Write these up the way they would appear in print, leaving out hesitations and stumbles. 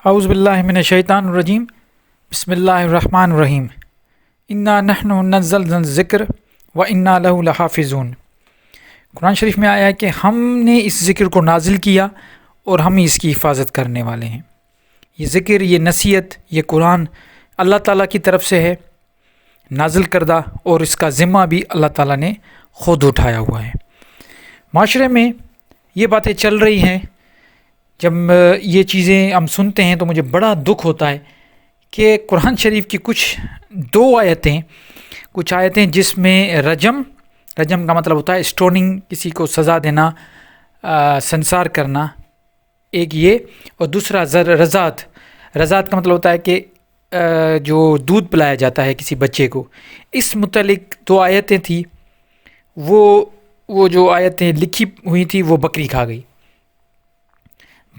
اعوذ باللہ من الشیطان الرجیم بسم اللہ الرحمن الرحیم انا نحن نزلنا الذکر و انا لہ لحافظون۔ قرآن شریف میں آیا ہے کہ ہم نے اس ذکر کو نازل کیا اور ہم ہی اس کی حفاظت کرنے والے ہیں۔ یہ ذکر، یہ نصیحت، یہ قرآن اللہ تعالیٰ کی طرف سے ہے نازل کردہ، اور اس کا ذمہ بھی اللہ تعالیٰ نے خود اٹھایا ہوا ہے۔ معاشرے میں یہ باتیں چل رہی ہیں، جب یہ چیزیں ہم سنتے ہیں تو مجھے بڑا دکھ ہوتا ہے کہ قرآن شریف کی کچھ کچھ آیتیں جس میں رجم کا مطلب ہوتا ہے اسٹوننگ، کسی کو سزا دینا، سنسار کرنا، ایک یہ، اور دوسرا رضات کا مطلب ہوتا ہے کہ جو دودھ پلایا جاتا ہے کسی بچے کو۔ اس متعلق 2 آیتیں تھیں، وہ جو آیتیں لکھی ہوئی تھی وہ بکری کھا گئی۔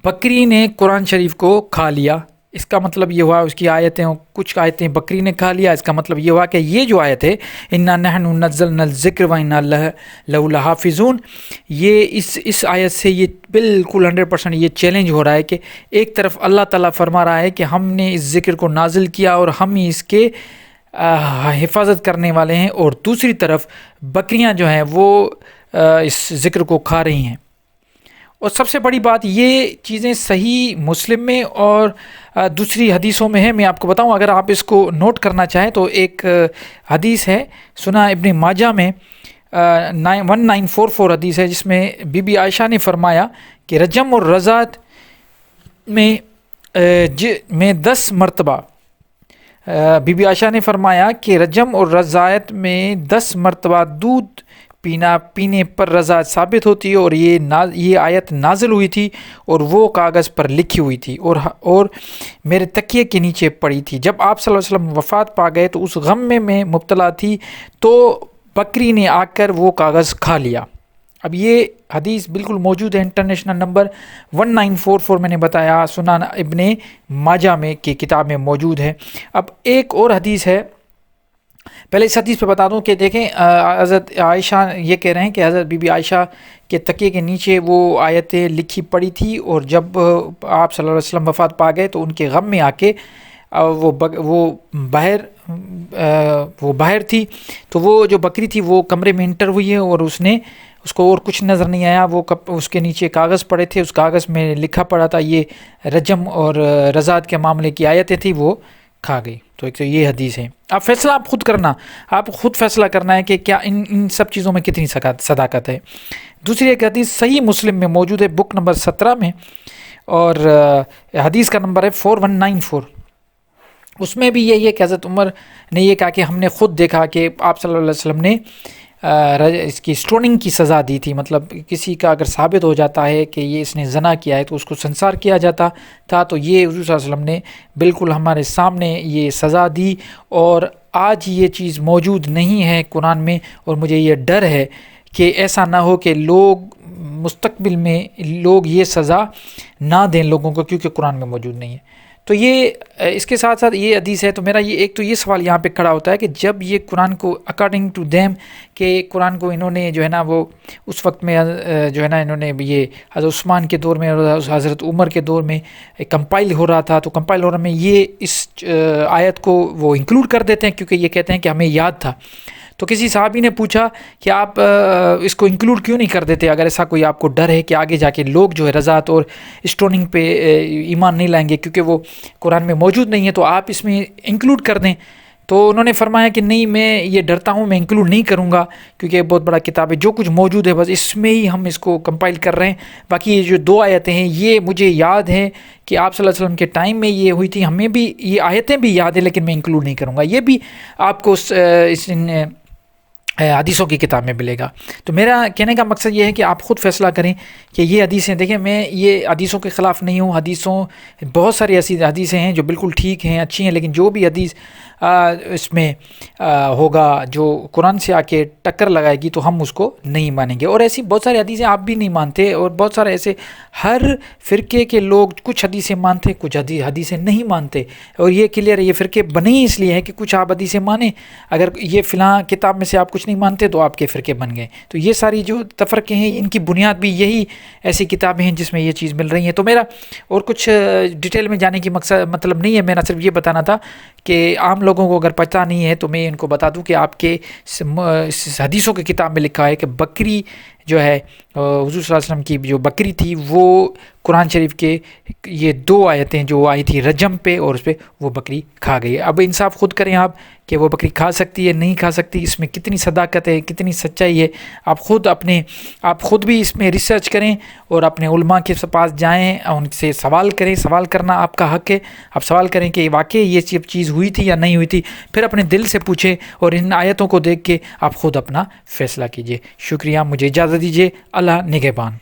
بکری نے قرآن شریف کو کھا لیا، اس کا مطلب یہ ہوا، اس کی کچھ آیتیں بکری نے کھا لیا، اس کا مطلب یہ ہوا کہ یہ جو آیت ہے انا نحن نزلنا الذکر و انا لہ لحافظون، یہ اس آیت سے یہ بالکل 100% یہ چیلنج ہو رہا ہے کہ ایک طرف اللہ تعالیٰ فرما رہا ہے کہ ہم نے اس ذکر کو نازل کیا اور ہم ہی اس کے حفاظت کرنے والے ہیں، اور دوسری طرف بکریاں جو ہیں وہ اس ذکر کو کھا رہی ہیں۔ اور سب سے بڑی بات، یہ چیزیں صحیح مسلم میں اور دوسری حدیثوں میں ہیں۔ میں آپ کو بتاؤں، اگر آپ اس کو نوٹ کرنا چاہیں تو ایک حدیث ہے سنن ابن ماجہ میں 1944 حدیث ہے، جس میں بی بی عائشہ نے فرمایا کہ رجم اور رضات میں 10 مرتبہ بی بی عائشہ نے فرمایا کہ رجم اور رضایت میں 10 مرتبہ دودھ پینے پر رضا ثابت ہوتی ہے، اور یہ آیت نازل ہوئی تھی اور وہ کاغذ پر لکھی ہوئی تھی اور میرے تکیے کے نیچے پڑی تھی۔ جب آپ صلی اللہ علیہ وسلم وفات پا گئے تو اس غم میں مبتلا تھی، تو بکری نے آ کر وہ کاغذ کھا لیا۔ اب یہ حدیث بالکل موجود ہے، انٹرنیشنل نمبر 1944 میں نے بتایا، سنن ابن ماجہ میں کی کتاب میں موجود ہے۔ اب ایک اور حدیث ہے، پہلے اس حدیث پہ بتا دوں کہ دیکھیں، حضرت عائشہ یہ کہہ رہے ہیں کہ حضرت بی بی عائشہ کے تکیے کے نیچے وہ آیتیں لکھی پڑی تھی، اور جب آپ صلی اللہ علیہ وسلم وفات پا گئے تو ان کے غم میں آ کے وہ باہر تھی، تو وہ جو بکری تھی وہ کمرے میں انٹر ہوئی ہے، اور اس کو اور کچھ نظر نہیں آیا، وہ اس کے نیچے کاغذ پڑے تھے، اس کاغذ میں لکھا پڑا تھا یہ رجم اور رضات کے معاملے کی آیتیں تھی، وہ کھا گئی۔ تو ایک تو یہ حدیث ہے، آپ خود فیصلہ کرنا ہے کہ کیا ان سب چیزوں میں کتنی صداقت ہے۔ دوسری ایک حدیث صحیح مسلم میں موجود ہے، بک نمبر 17 میں، اور حدیث کا نمبر ہے 4194۔ اس میں بھی یہی ہے کہ حضرت عمر نے یہ کہا کہ ہم نے خود دیکھا کہ آپ صلی اللہ علیہ وسلم نے اس کی اسٹوننگ کی سزا دی تھی، مطلب کسی کا اگر ثابت ہو جاتا ہے کہ یہ اس نے زنا کیا ہے تو اس کو سنسار کیا جاتا تھا، تو یہ حضور صلی اللہ علیہ وسلم نے بالکل ہمارے سامنے یہ سزا دی، اور آج یہ چیز موجود نہیں ہے قرآن میں، اور مجھے یہ ڈر ہے کہ ایسا نہ ہو کہ مستقبل میں لوگ یہ سزا نہ دیں لوگوں کو، کیونکہ قرآن میں موجود نہیں ہے۔ تو یہ اس کے ساتھ ساتھ یہ حدیث ہے، تو میرا یہ سوال یہاں پہ کھڑا ہوتا ہے کہ جب یہ قرآن کو اکارڈنگ ٹو دیم، کہ قرآن کو انہوں نے جو ہے نا وہ اس وقت میں جو ہے نا انہوں نے یہ حضرت عثمان کے دور میں اور حضرت عمر کے دور میں کمپائل ہو رہا تھا، تو کمپائل ہو رہا میں یہ اس آیت کو وہ انکلوڈ کر دیتے ہیں، کیونکہ یہ کہتے ہیں کہ ہمیں یاد تھا۔ تو کسی صحابی نے پوچھا کہ آپ اس کو انکلوڈ کیوں نہیں کر دیتے، اگر ایسا کوئی آپ کو ڈر ہے کہ آگے جا کے لوگ جو ہے رضات اور اسٹوننگ پہ ایمان نہیں لائیں گے کیونکہ وہ قرآن میں موجود نہیں ہے، تو آپ اس میں انکلوڈ کر دیں۔ تو انہوں نے فرمایا کہ نہیں، میں یہ ڈرتا ہوں، میں انکلوڈ نہیں کروں گا، کیونکہ یہ بہت بڑا کتاب ہے، جو کچھ موجود ہے بس اس میں ہی ہم اس کو کمپائل کر رہے ہیں۔ باقی یہ جو 2 آیتیں ہیں، یہ مجھے یاد ہے کہ آپ صلی اللہ علیہ وسلم کے ٹائم میں یہ ہوئی تھی، ہمیں بھی یہ آیتیں بھی یاد ہیں، لیکن میں انکلوڈ نہیں کروں گا۔ یہ بھی آپ کو اس حدیثوں کی کتاب میں ملے گا۔ تو میرا کہنے کا مقصد یہ ہے کہ آپ خود فیصلہ کریں کہ یہ حدیثیں، دیکھیں میں یہ حدیثوں کے خلاف نہیں ہوں، بہت ساری ایسی حدیثیں ہیں جو بالکل ٹھیک ہیں، اچھی ہیں، لیکن جو بھی حدیث اس میں ہوگا جو قرآن سے آ کے ٹکر لگائے گی تو ہم اس کو نہیں مانیں گے۔ اور ایسی بہت ساری حدیثیں آپ بھی نہیں مانتے، اور بہت سارے ایسے ہر فرقے کے لوگ کچھ حدیثیں مانتے، کچھ حدیثیں نہیں مانتے، اور یہ کلیئر ہے، یہ فرقے بنے ہی اس لیے ہیں کہ کچھ آپ حدیثیں مانیں۔ اگر یہ فلاں کتاب میں سے آپ کچھ نہیں نہیں مانتے تو آپ کے فرقے بن گئے. تو یہ ساری جو تفرقے ہیں ان کی بنیاد بھی یہی ایسی کتابیں ہیں جس میں یہ چیز مل رہی ہیں. تو میرا اور کچھ ڈیٹیل میں جانے کی مطلب نہیں ہے, میرا صرف یہ بتانا تھا کہ عام لوگوں کو اگر پتہ نہیں ہے تو میں ان کو بتا دوں کہ آپ کے حدیثوں کی کتاب میں لکھا ہے کہ بکری جو ہے حضور صلی اللہ علیہ وسلم کی جو بکری تھی وہ قرآن شریف کے یہ 2 آیتیں جو آئی تھی رجم پہ اور اس پہ وہ بکری کھا گئی. اب انصاف خود کریں آپ کہ وہ بکری کھا سکتی ہے نہیں کھا سکتی, اس میں کتنی صداقت ہے کتنی سچائی ہے. آپ خود بھی اس میں ریسرچ کریں اور اپنے علماء کے پاس جائیں, ان سے سوال کریں. سوال کرنا آپ کا حق ہے. آپ سوال کریں کہ واقعی یہ چیز ہوئی تھی یا نہیں ہوئی تھی, پھر اپنے دل سے پوچھیں اور ان آیتوں کو دیکھ کے آپ خود اپنا فیصلہ کیجیے. شکریہ, مجھے اجازت دیجیے. اللہ نگہبان.